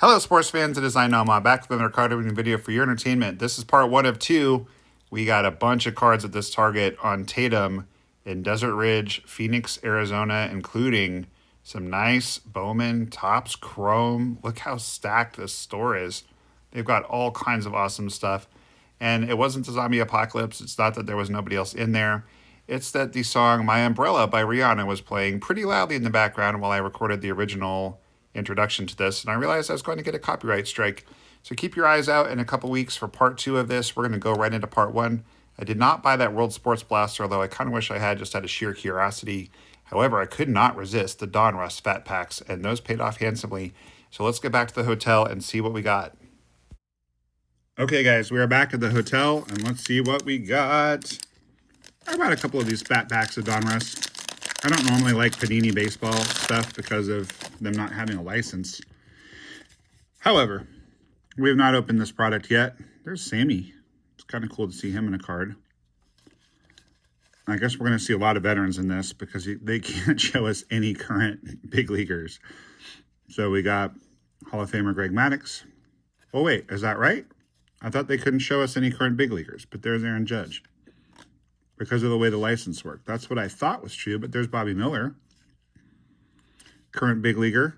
Hello, sports fans. It is NOMAH, back with another card opening video for your entertainment. This is part 1 of 2. We got a bunch of cards at this target on Tatum in Desert Ridge, Phoenix, Arizona, including some nice Bowman Topps Chrome. Look how stacked this store is. They've got all kinds of awesome stuff. And it wasn't a zombie apocalypse. It's not that there was nobody else in there. It's that the song My Umbrella by Rihanna was playing pretty loudly in the background while I recorded the original introduction to this, and I realized I was going to get a copyright strike. So keep your eyes out in a couple weeks for part 2 of this. We're going to go right into part 1. I did not buy that World Sports Blaster, although I kind of wish I had, just out of sheer curiosity. However, I could not resist the Donruss Fat Packs, and those paid off handsomely. So let's get back to the hotel and see what we got. Okay, guys, we are back at the hotel, and let's see what we got. I bought a couple of these Fat Packs of Donruss. I don't normally like Panini baseball stuff because of them not having a license. However, we have not opened this product yet. There's Sammy. It's kind of cool to see him in a card. I guess we're going to see a lot of veterans in this because they can't show us any current big leaguers. So we got Hall of Famer Greg Maddux. Oh, wait, is that right? I thought they couldn't show us any current big leaguers, but there's Aaron Judge. Because of the way the license worked. That's what I thought was true, but there's Bobby Miller, current big leaguer.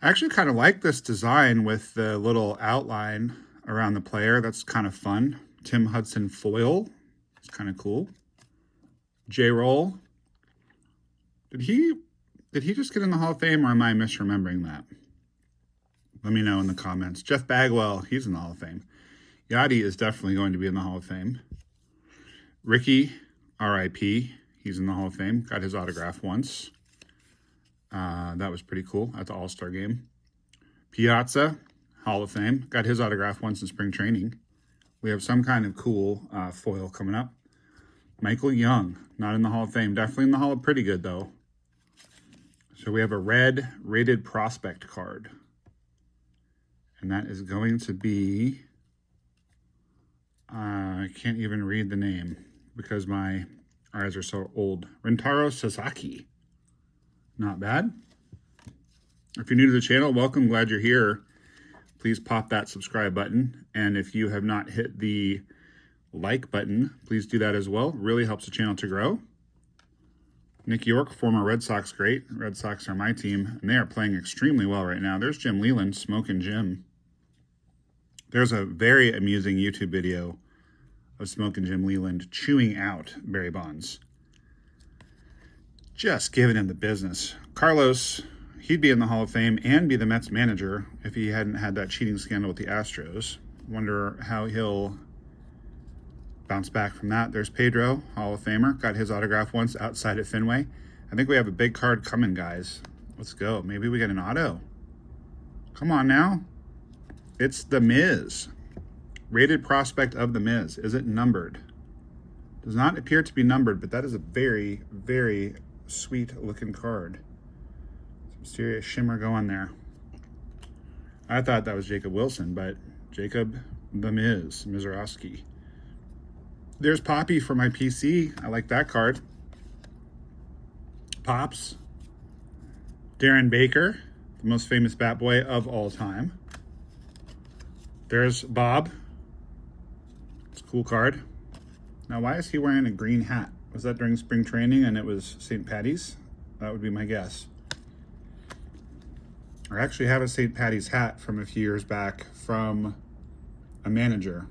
I actually kind of like this design with the little outline around the player. That's kind of fun. Tim Hudson foil. It's kind of cool. J-Roll. Did he just get in the Hall of Fame, or am I misremembering that? Let me know in the comments. Jeff Bagwell, he's in the Hall of Fame. Yachty is definitely going to be in the Hall of Fame. Ricky, R.I.P., he's in the Hall of Fame. Got his autograph once. That was pretty cool at the All-Star game. Piazza, Hall of Fame. Got his autograph once in spring training. We have some kind of cool foil coming up. Michael Young, not in the Hall of Fame. Definitely in the Hall of Pretty Good, though. So we have a red rated prospect card. And that is going to be... I can't even read the name because my eyes are so old. Rentaro Sasaki. Not bad. If you're new to the channel, welcome. Glad you're here. Please pop that subscribe button. And if you have not hit the like button, please do that as well. Really helps the channel to grow. Nick York, former Red Sox great. Red Sox are my team, and they are playing extremely well right now. There's Jim Leland, smoking Jim. There's a very amusing YouTube video of Smokin' Jim Leland chewing out Barry Bonds. Just giving him the business. Carlos, he'd be in the Hall of Fame and be the Mets manager if he hadn't had that cheating scandal with the Astros. Wonder how he'll bounce back from that. There's Pedro, Hall of Famer. Got his autograph once outside at Fenway. I think we have a big card coming, guys. Let's go. Maybe we get an auto. Come on now. It's The Miz. Rated prospect of The Miz. Is it numbered? Does not appear to be numbered, but that is a very, very sweet looking card. Some serious shimmer going there. I thought that was Jacob Wilson, but Jacob The Miz, Mizorowski. There's Poppy for my PC. I like that card. Pops. Darren Baker, the most famous bat boy of all time. There's Bob. It's a cool card. Now, why is he wearing a green hat? Was that during spring training and it was St. Patty's? That would be my guess. I actually have a St. Patty's hat from a few years back from a manager.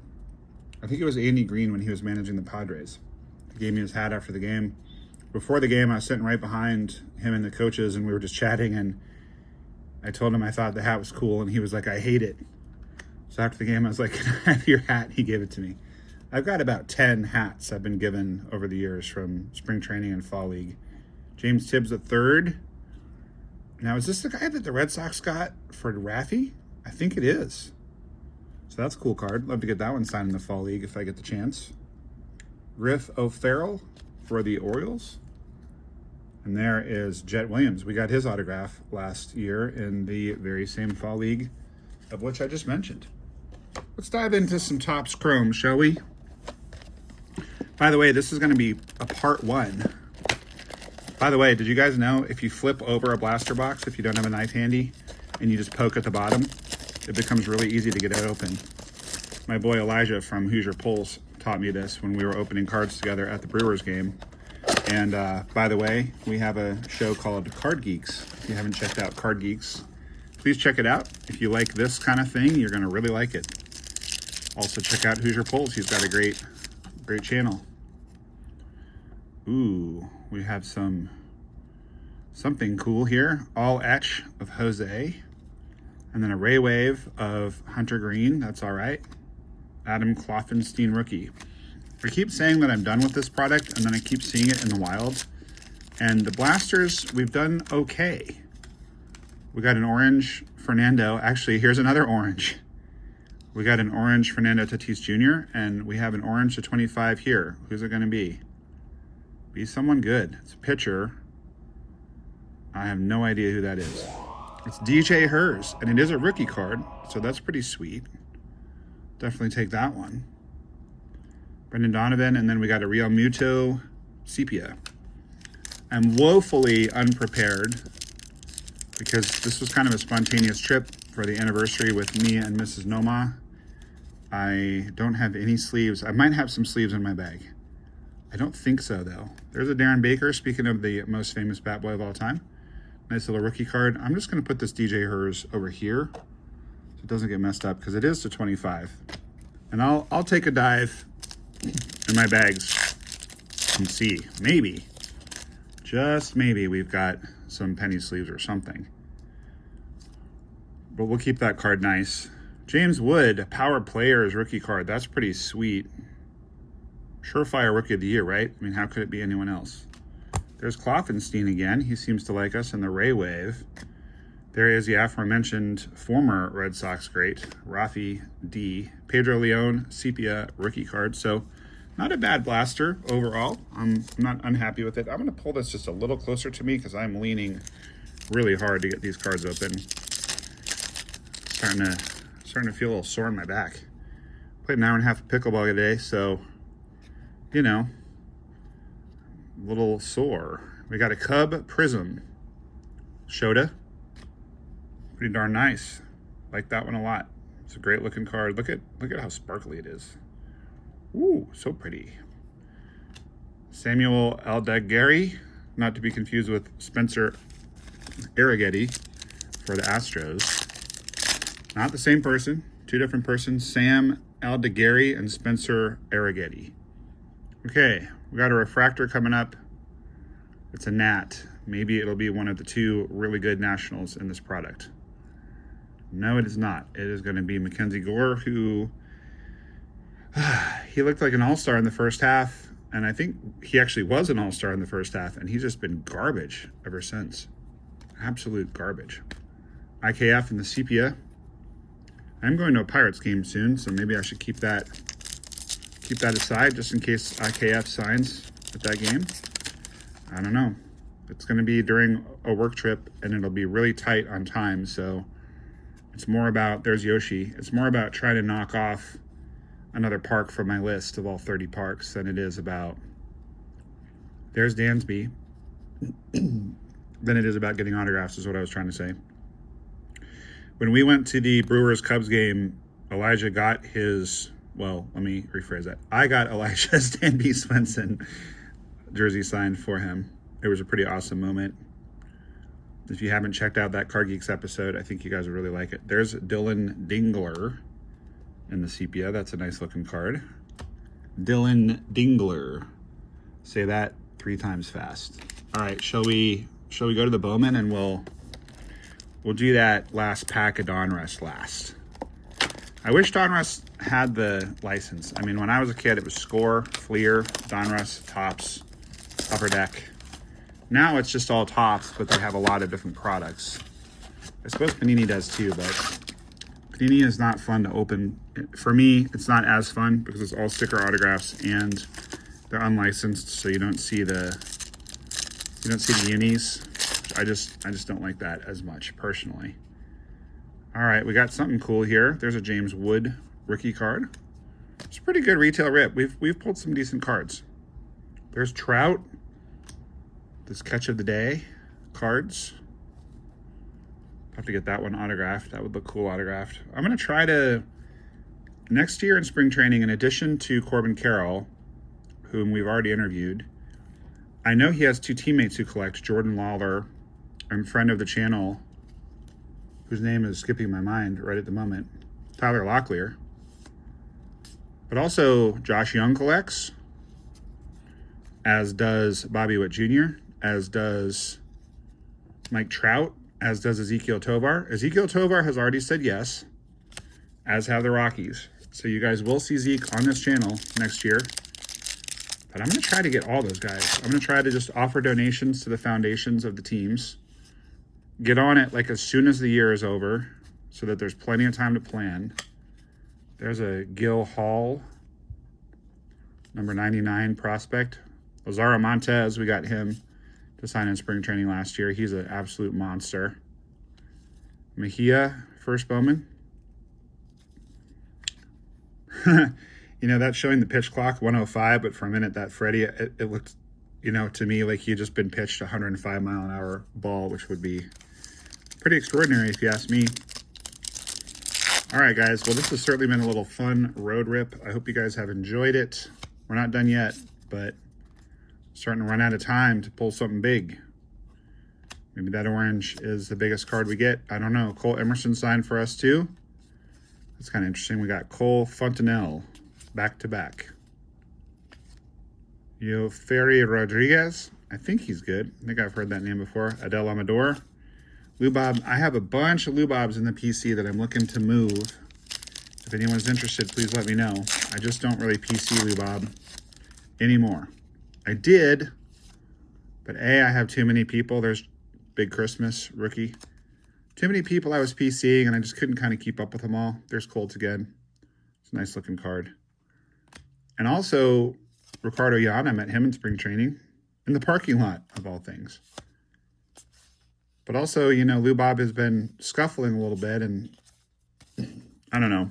I think it was Andy Green when he was managing the Padres. He gave me his hat after the game. Before the game, I was sitting right behind him and the coaches, and we were just chatting, and I told him I thought the hat was cool, and he was like, I hate it. So after the game, I was like, can I have your hat? He gave it to me. I've got about 10 hats I've been given over the years from spring training and fall league. James Tibbs III. Now, is this the guy that the Red Sox got for Raffy? I think it is. So that's a cool card. Love to get that one signed in the fall league if I get the chance. Riff O'Farrell for the Orioles. And there is Jet Williams. We got his autograph last year in the very same fall league of which I just mentioned. Let's dive into some Topps Chrome, shall we? By the way, this is going to be a part 1. By the way, did you guys know if you flip over a blaster box, if you don't have a knife handy, and you just poke at the bottom, it becomes really easy to get it open. My boy Elijah from Hoosier Pulls taught me this when we were opening cards together at the Brewers game. And by the way, we have a show called Card Geeks. If you haven't checked out Card Geeks, please check it out. If you like this kind of thing, you're going to really like it. Also check out Hoosier Pulls. He's got a great channel. Ooh, we have something cool here. All etch of Jose. And then a Ray Wave of Hunter Green. That's all right. Adam Kloffenstein rookie. I keep saying that I'm done with this product, and then I keep seeing it in the wild. And the blasters, we've done okay. We got an orange Fernando. Actually, here's another orange. We got an orange Fernando Tatis Jr., and we have an orange to 25 here. Who's it going to be? Be someone good. It's a pitcher. I have no idea who that is. It's DJ Hers, and it is a rookie card, so that's pretty sweet. Definitely take that one. Brendan Donovan, and then we got a Real Muto Sepia. I'm woefully unprepared because this was kind of a spontaneous trip for the anniversary with me and Mrs. NOMAH. I don't have any sleeves. I might have some sleeves in my bag. I don't think so, though. There's a Darren Baker, speaking of the most famous bat boy of all time. Nice little rookie card. I'm just going to put this DJ Hers over here so it doesn't get messed up because it is to 25. And I'll take a dive in my bags and see. Maybe, just maybe, we've got some penny sleeves or something. But we'll keep that card nice. James Wood, Power Players rookie card. That's pretty sweet. Surefire Rookie of the Year, right? I mean, how could it be anyone else? There's Kloffenstein again. He seems to like us in the Ray Wave. There is the aforementioned former Red Sox great, Rafi D. Pedro Leon, Sepia rookie card. So not a bad blaster overall. I'm not unhappy with it. I'm going to pull this just a little closer to me because I'm leaning really hard to get these cards open. Starting to feel a little sore in my back. Played an hour and a half of pickleball today, so, you know, a little sore. We got a Cub Prism. Shota. Pretty darn nice. Like that one a lot. It's a great looking card. Look at how sparkly it is. Ooh, so pretty. Samuel Aldegheri, not to be confused with Spencer Arrighetti for the Astros. Not the same person, two different persons. Sam Aldegheri and Spencer Arrighetti. Okay, we got a refractor coming up. It's a Nat. Maybe it'll be one of the two really good nationals in this product. No, it is not. It is going to be Mackenzie Gore, who he looked like an all-star in the first half, and I think he actually was an all-star in the first half, and he's just been garbage ever since. Absolute garbage. IKF in the Sepia. I'm going to a Pirates game soon, so maybe I should keep that aside just in case IKF signs at that game. I don't know. It's going to be during a work trip, and it'll be really tight on time, so it's more about, there's Yoshi, it's more about trying to knock off another park from my list of all 30 parks than it is about, there's Dansby, than it is about getting autographs, is what I was trying to say. When we went to the Brewers-Cubs game, Elijah got his, well, let me rephrase that. I got Elijah's Stan B. Swenson jersey signed for him. It was a pretty awesome moment. If you haven't checked out that Card Geeks episode, I think you guys would really like it. There's Dylan Dingler in the Sepia. That's a nice looking card. Dylan Dingler. Say that 3 times fast. All right, shall we go to the Bowman, and we'll do that last pack of Donruss last. I wish Donruss had the license. I mean, when I was a kid, it was Score, Fleer, Donruss, Tops, Upper Deck. Now it's just all Tops, but they have a lot of different products. I suppose Panini does too, but Panini is not fun to open. For me, it's not as fun because it's all sticker autographs and they're unlicensed, so you don't see the unis. I just don't like that as much personally. All right, we got something cool here. There's a James Wood rookie card. It's a pretty good retail rip. We've pulled some decent cards. There's Trout. This catch of the day cards. Have to get that one autographed. That would look cool autographed. I'm going to try to, next year in spring training, in addition to Corbin Carroll, whom we've already interviewed, I know he has two teammates who collect, Jordan Lawler and friend of the channel, whose name is skipping my mind right at the moment, Tyler Locklear. But also Josh Young collects, as does Bobby Witt Jr., as does Mike Trout, as does Ezekiel Tovar. Ezekiel Tovar has already said yes, as have the Rockies. So you guys will see Zeke on this channel next year. But I'm going to try to get all those guys. I'm going to try to just offer donations to the foundations of the teams. Get on it like as soon as the year is over so that there's plenty of time to plan. There's a Gil Hall, number 99 prospect. Lazaro Montez, we got him to sign in spring training last year. He's an absolute monster. Mejia, first Bowman. You know, that's showing the pitch clock, 105, but for a minute, that Freddie, it looked, you know, to me like he had just been pitched a 105-mile-an-hour ball, which would be pretty extraordinary if you ask me. All right, guys. Well, this has certainly been a little fun road rip. I hope you guys have enjoyed it. We're not done yet, but starting to run out of time to pull something big. Maybe that orange is the biggest card we get. I don't know. Cole Emerson signed for us, too. That's kind of interesting. We got Cole Fontenelle back-to-back. Ferry Rodriguez. I think he's good. I think I've heard that name before. Adel Amador. Lubob. I have a bunch of Lubobs in the PC that I'm looking to move. If anyone's interested, please let me know. I just don't really PC Lubob anymore. I did, but A, I have too many people. There's Big Christmas, rookie. Too many people I was PCing, and I just couldn't kind of keep up with them all. There's Colts again. It's a nice looking card. And also, Ricardo Yan, I met him in spring training in the parking lot, of all things. But also, you know, Lubob has been scuffling a little bit, and I don't know.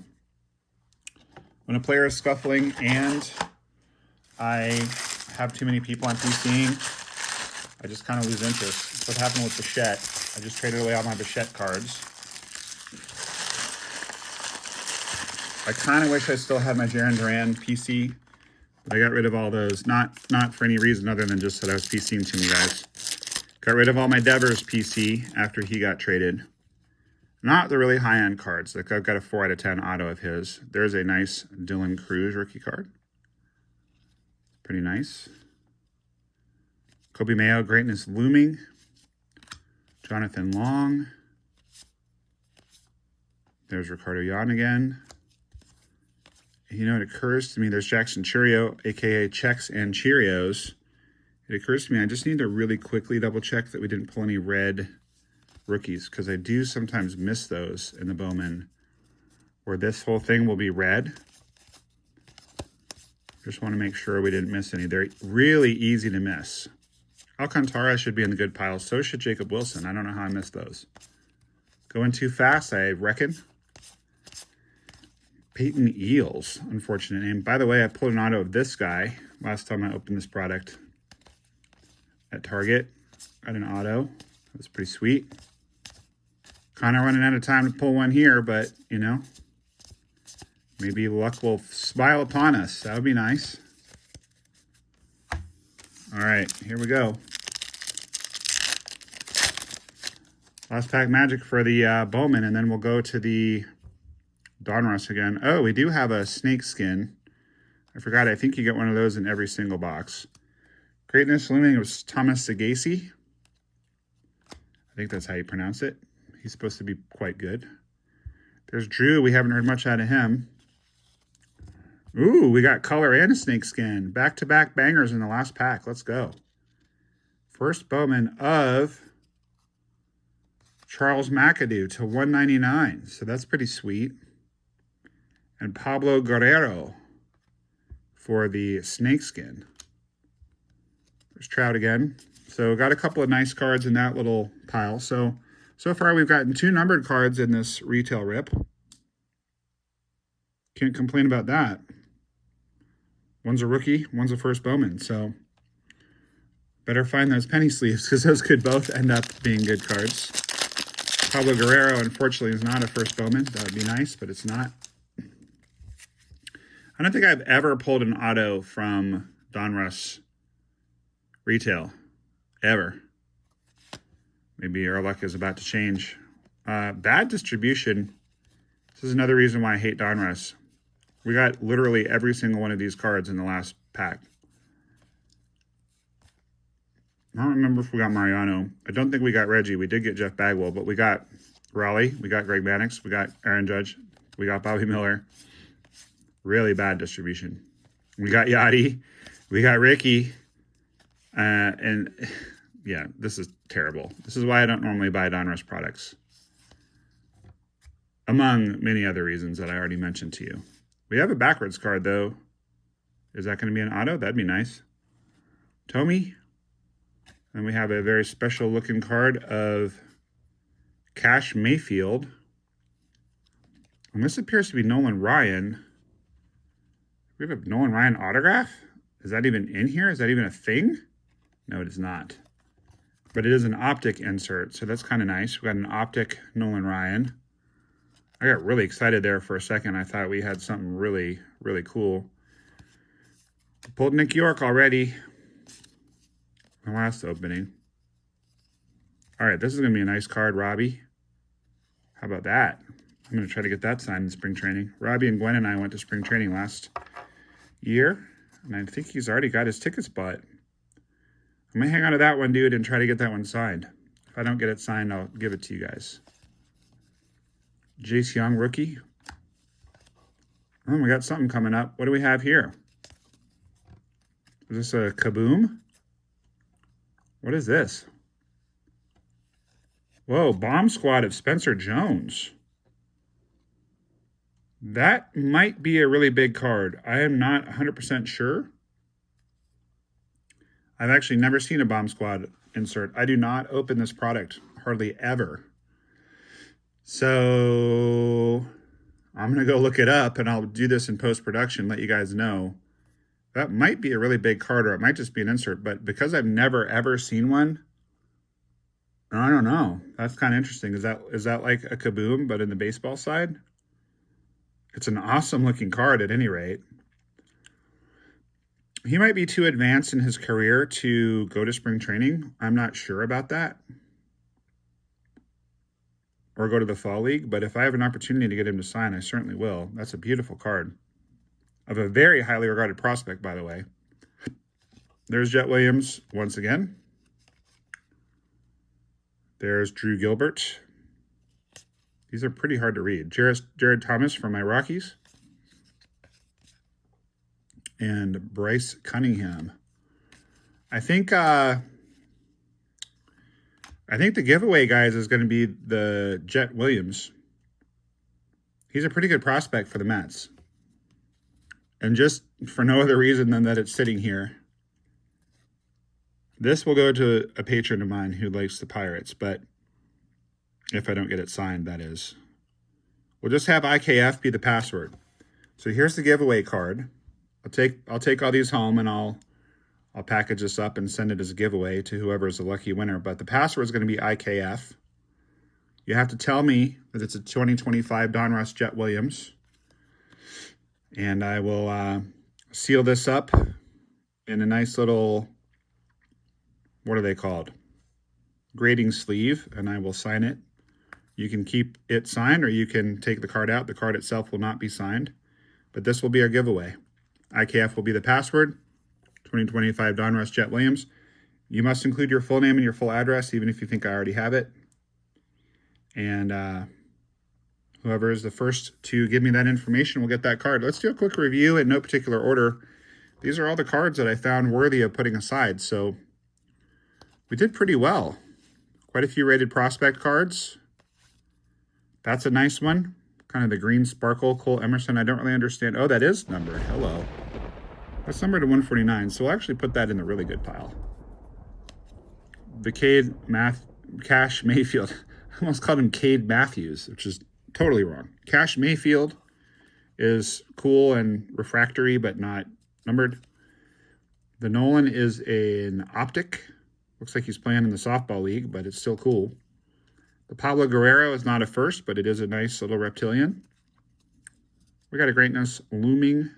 When a player is scuffling and I have too many people I'm PCing, I just kind of lose interest. That's what happened with Bichette. I just traded away all my Bichette cards. I kind of wish I still had my Jarren Duran PC, but I got rid of all those. Not for any reason other than just that I was PCing too many guys. Got rid of all my Devers PC after he got traded. Not the really high-end cards. Like I've got a 4 out of 10 auto of his. There's a nice Dylan Cruz rookie card. Pretty nice. Kobe Mayo, greatness looming. Jonathan Long. There's Ricardo Yan again. You know, it occurs to me, there's Jackson Churio, a.k.a. Checks and Cheerios. It occurs to me I just need to really quickly double check that we didn't pull any red rookies, because I do sometimes miss those in the Bowman, where this whole thing will be red. Just want to make sure we didn't miss any. They're really easy to miss. Alcantara should be in the good pile. So should Jacob Wilson. I don't know how I missed those. Going too fast, I reckon. Peyton Eels, unfortunate name. By the way, I pulled an auto of this guy last time I opened this product at Target. Got an auto. That's pretty sweet. Kind of running out of time to pull one here, but, you know, maybe luck will smile upon us. That would be nice. All right, here we go. Last pack magic for the Bowman, and then we'll go to the Donruss again. Oh, we do have a snake skin. I forgot. I think you get one of those in every single box. Greatness looming was Thomas Sagasi. I think that's how you pronounce it. He's supposed to be quite good. There's Drew. We haven't heard much out of him. Ooh, we got color and a snake skin. Back-to-back bangers in the last pack. Let's go. First Bowman of Charles McAdoo to 199. So that's pretty sweet. And Pablo Guerrero for the snakeskin. There's Trout again. So got a couple of nice cards in that little pile. So far we've gotten 2 numbered cards in this retail rip. Can't complain about that. One's a rookie, one's a first Bowman. So better find those penny sleeves because those could both end up being good cards. Pablo Guerrero, unfortunately, is not a first Bowman. That would be nice, but it's not. I don't think I've ever pulled an auto from Donruss retail, ever. Maybe our luck is about to change. Bad distribution. This is another reason why I hate Donruss. We got literally every single one of these cards in the last pack. I don't remember if we got Mariano. I don't think we got Reggie. We did get Jeff Bagwell, but we got Raleigh. We got Greg Maddux. We got Aaron Judge. We got Bobby Miller. Really bad distribution. We got Yachty. We got Ricky. And yeah, this is terrible. This is why I don't normally buy Donruss products. Among many other reasons that I already mentioned to you. We have a backwards card, though. Is that going to be an auto? That'd be nice. Tommy. And we have a very special looking card of Cash Mayfield. And this appears to be Nolan Ryan. We have a Nolan Ryan autograph? Is that even in here? Is that even a thing? No, it is not. But it is an optic insert, so that's kind of nice. We got an optic Nolan Ryan. I got really excited there for a second. I thought we had something really, really cool. Pulled Nick York already. My last opening. All right, this is going to be a nice card, Robbie. How about that? I'm going to try to get that signed in spring training. Robbie and Gwen and I went to spring training last year, and I think he's already got his tickets bought. I'm going to hang on to that one, dude, and try to get that one signed. If I don't get it signed, I'll give it to you guys. Jace Young, rookie. Oh, we got something coming up. What do we have here? Is this a Kaboom? What is this? Whoa, Bomb Squad of Spencer Jones. That might be a really big card. I am not 100% sure. I've actually never seen a Bomb Squad insert. I do not open this product hardly ever. So I'm going to go look it up, and I'll do this in post-production, let you guys know. That might be a really big card, or it might just be an insert. But because I've never, ever seen one, I don't know. That's kind of interesting. Is that like a Kaboom, but in the baseball side? It's an awesome-looking card at any rate. He might be too advanced in his career to go to spring training. I'm not sure about that. Or go to the Fall League. But if I have an opportunity to get him to sign, I certainly will. That's a beautiful card. Of a very highly regarded prospect, by the way. There's Jet Williams once again. There's Drew Gilbert. These are pretty hard to read. Jared Thomas from my Rockies. And Bryce Cunningham. I think the giveaway, guys, is going to be the Jet Williams. He's a pretty good prospect for the Mets. And just for no other reason than that it's sitting here. This will go to a patron of mine who likes the Pirates, but if I don't get it signed, that is. We'll just have IKF be the password. So here's the giveaway card. I'll take all these home, and I'll package this up and send it as a giveaway to whoever is the lucky winner. But the password is going to be IKF. You have to tell me that it's a 2025 Donruss Jet Williams. And I will seal this up in a nice little, what are they called? Grading sleeve, and I will sign it. You can keep it signed, or you can take the card out. The card itself will not be signed, but this will be our giveaway. IKF will be the password. 2025 Donruss Jet Williams. You must include your full name and your full address, even if you think I already have it. And whoever is the first to give me that information will get that card. Let's do a quick review in no particular order. These are all the cards that I found worthy of putting aside. So we did pretty well. Quite a few rated prospect cards. That's a nice one. Kind of the green sparkle, Cole Emerson. I don't really understand. Oh, that is numbered. Hello. That's numbered to 149. So we'll actually put that in the really good pile. The Cash Mayfield. I almost called him Cade Matthews, which is totally wrong. Cash Mayfield is cool and refractory, but not numbered. The Nolan is an optic. Looks like he's playing in the softball league, but it's still cool. The Pablo Guerrero is not a first, but it is a nice little reptilian. We got a Greatness Looming,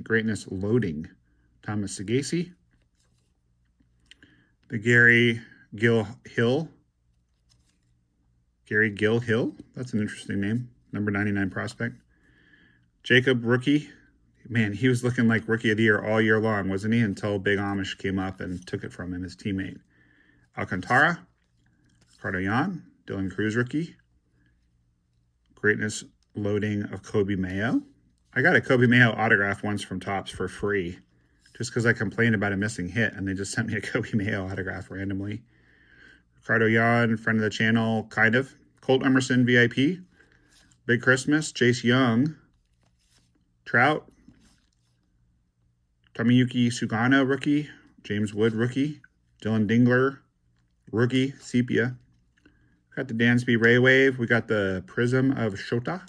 Greatness Loading, Thomas Sagasi. The Gary Gill Hill. That's an interesting name. Number 99 prospect. Jacob Rookie. Man, he was looking like Rookie of the Year all year long, wasn't he? Until Big Amish came up and took it from him, his teammate. Alcantara. Cardoyan. Dylan Cruz rookie. Greatness Loading of Kobe Mayo. I got a Kobe Mayo autograph once from Topps for free, just because I complained about a missing hit, and they just sent me a Kobe Mayo autograph randomly. Ricardo Yan, friend of the channel, kind of. Colt Emerson VIP. Big Christmas. Chase Young. Trout. Tomoyuki Sugano, rookie. James Wood, rookie. Dylan Dingler, rookie. Sepia. Got the Dansby Ray Wave. We got the Prism of Shota.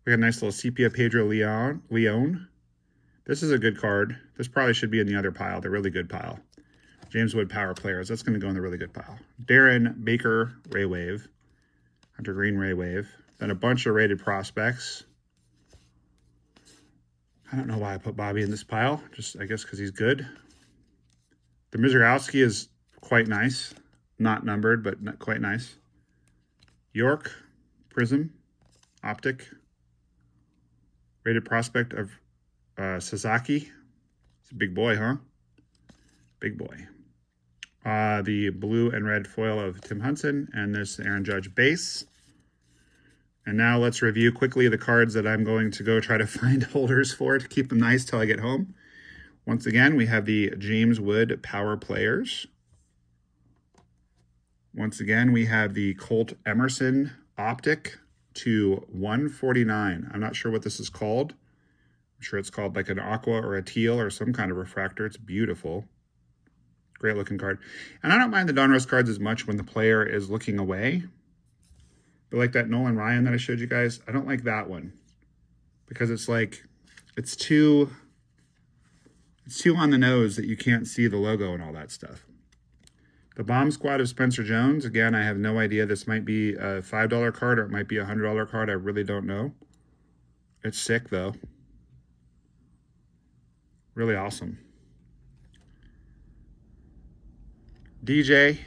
We got a nice little Sepia Pedro Leon. This is a good card. This probably should be in the other pile, the really good pile. James Wood Power Players. That's going to go in the really good pile. Darren Baker Ray Wave. Hunter Green Ray Wave. Then a bunch of rated prospects. I don't know why I put Bobby in this pile. Just, I guess, because he's good. The Mizrowski is quite nice. Not numbered, but not quite nice. York, Prism, Optic. Rated prospect of Sasaki. It's a big boy, huh? Big boy. The blue and red foil of Tim Hudson, and this Aaron Judge base. And now let's review quickly the cards that I'm going to go try to find holders for to keep them nice till I get home. Once again, we have the James Wood Power Players. Once again, we have the Colt Emerson Optic to 149. I'm not sure what this is called. I'm sure it's called like an aqua or a teal or some kind of refractor. It's beautiful. Great looking card. And I don't mind the Donruss cards as much when the player is looking away. But like that Nolan Ryan that I showed you guys, I don't like that one. Because it's like, it's too on the nose that you can't see the logo and all that stuff. The Bomb Squad of Spencer Jones. Again, I have no idea. This might be a $5 card or it might be a $100 card. I really don't know. It's sick, though. Really awesome. DJ.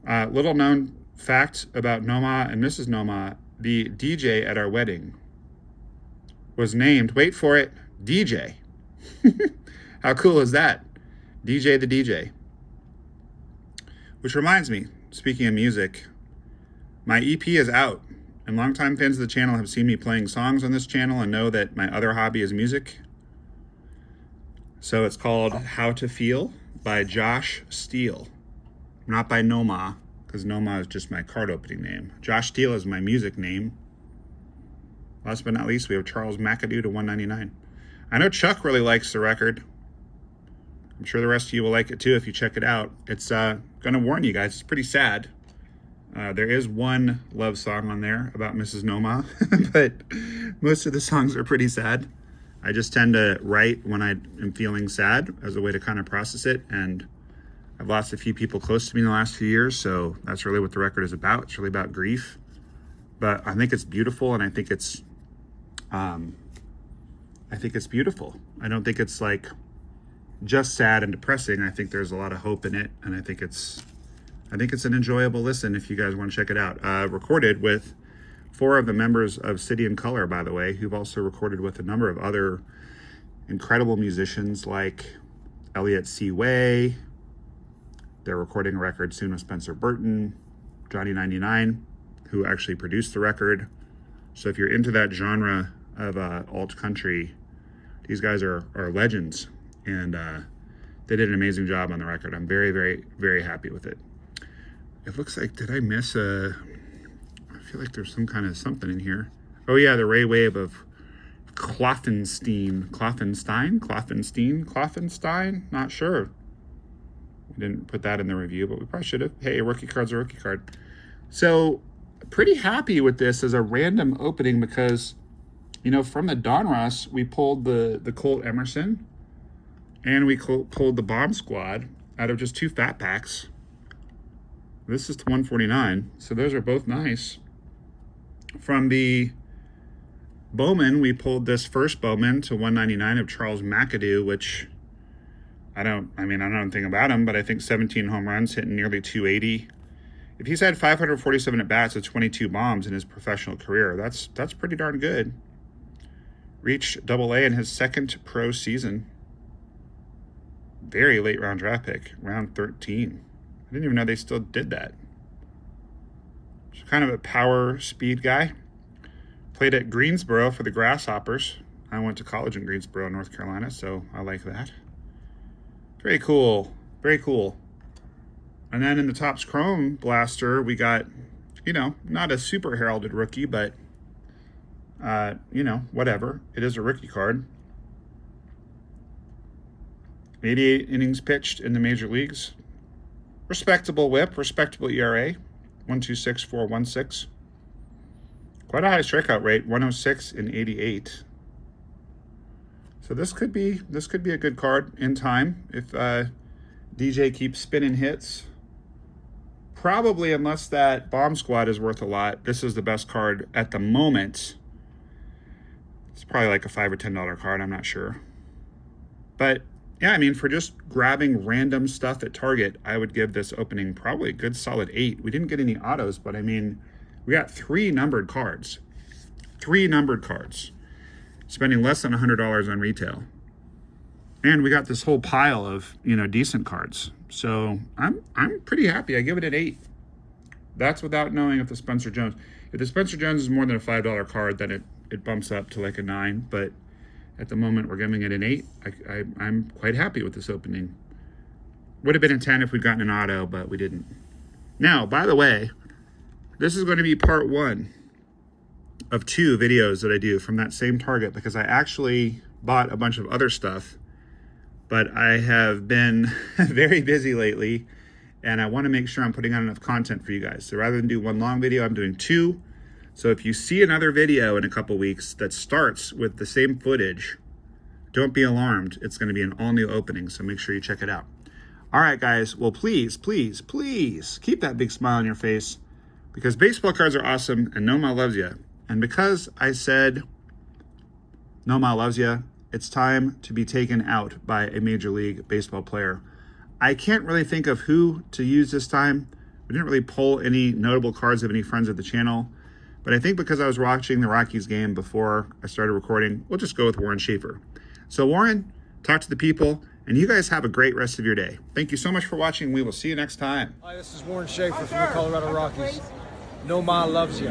Little known fact about NOMAH and Mrs. NOMAH. The DJ at our wedding was named, wait for it, DJ. How cool is that? DJ the DJ. Which reminds me, speaking of music, my EP is out. And longtime fans of the channel have seen me playing songs on this channel and know that my other hobby is music. So it's called How to Feel by Josh Steele. Not by NOMAH, because NOMAH is just my card opening name. Josh Steele is my music name. Last but not least, we have Charles McAdoo to 199. I know Chuck really likes the record. I'm sure the rest of you will like it too if you check it out. It's going to warn you guys, it's pretty sad. There is one love song on there about Mrs. NOMAH, but most of the songs are pretty sad. I just tend to write when I am feeling sad as a way to kind of process it, and I've lost a few people close to me in the last few years, so that's really what the record is about. It's really about grief. But I think it's beautiful, and I think it's beautiful. I don't think it's like just sad and depressing. I think there's a lot of hope in it, and I think it's an enjoyable listen if you guys want to check it out. Recorded with 4 of the members of City and Color, by the way, who've also recorded with a number of other incredible musicians like Elliot C. Way. They're recording a record soon with Spencer Burton, Johnny 99, who actually produced the record. So if you're into that genre of alt country, these guys are legends, and they did an amazing job on the record. I'm very, very, very happy with it. It looks like, did I miss I feel like there's some kind of something in here. Oh yeah, the Ray Wave of Klopfenstein, not sure. We didn't put that in the review, but we probably should have. Hey, a rookie card's a rookie card. So pretty happy with this as a random opening because, you know, from the Donruss, we pulled the Colt Emerson and we pulled the Bomb Squad out of just 2 fat packs. This is to 149. So those are both nice. From the Bowman, we pulled this first Bowman to 199 of Charles McAdoo, which I don't know anything about him, but I think 17 home runs, hitting nearly 280. If he's had 547 at bats with 22 bombs in his professional career, that's pretty darn good. Reached AA in his second pro season. Very late round draft pick, round 13. I didn't even know they still did that. Just kind of a power speed guy. Played at Greensboro for the Grasshoppers. I went to college in Greensboro, North Carolina, so I like that. Very cool. Very cool. And then in the Topps Chrome Blaster, we got, you know, not a super heralded rookie, but, you know, whatever. It is a rookie card. 88 innings pitched in the major leagues. Respectable whip, respectable ERA, 1.26, 4.16. Quite a high strikeout rate, 106 in 88. So this could be a good card in time if DJ keeps spinning hits. Probably, unless that bomb squad is worth a lot, this is the best card at the moment. It's probably like a $5 or $10 card, I'm not sure. But yeah, I mean, for just grabbing random stuff at Target, I would give this opening probably a good solid 8. We didn't get any autos, but I mean, we got 3 numbered cards. 3 numbered cards. Spending less than $100 on retail. And we got this whole pile of, you know, decent cards. So I'm pretty happy. I give it an 8. That's without knowing if the Spencer Jones. If the Spencer Jones is more than a $5 card, then it bumps up to like a 9. But at the moment, we're giving it an 8. I'm quite happy with this opening. Would have been a 10 if we'd gotten an auto, but we didn't. Now, by the way, this is going to be part 1 of 2 videos that I do from that same Target, because I actually bought a bunch of other stuff, but I have been very busy lately, and I want to make sure I'm putting out enough content for you guys. So rather than do 1 long video, I'm doing 2. So if you see another video in a couple weeks that starts with the same footage, don't be alarmed. It's going to be an all-new opening, so make sure you check it out. All right, guys. Well, please, please, please keep that big smile on your face, because baseball cards are awesome, and NOMAH loves you. And because I said NOMAH loves you, it's time to be taken out by a Major League Baseball player. I can't really think of who to use this time. We didn't really pull any notable cards of any friends of the channel. But I think because I was watching the Rockies game before I started recording, we'll just go with Warren Schaefer. So Warren, talk to the people, and you guys have a great rest of your day. Thank you so much for watching. We will see you next time. Hi, this is Warren Schaefer from the Colorado Rockies. NOMAH loves you.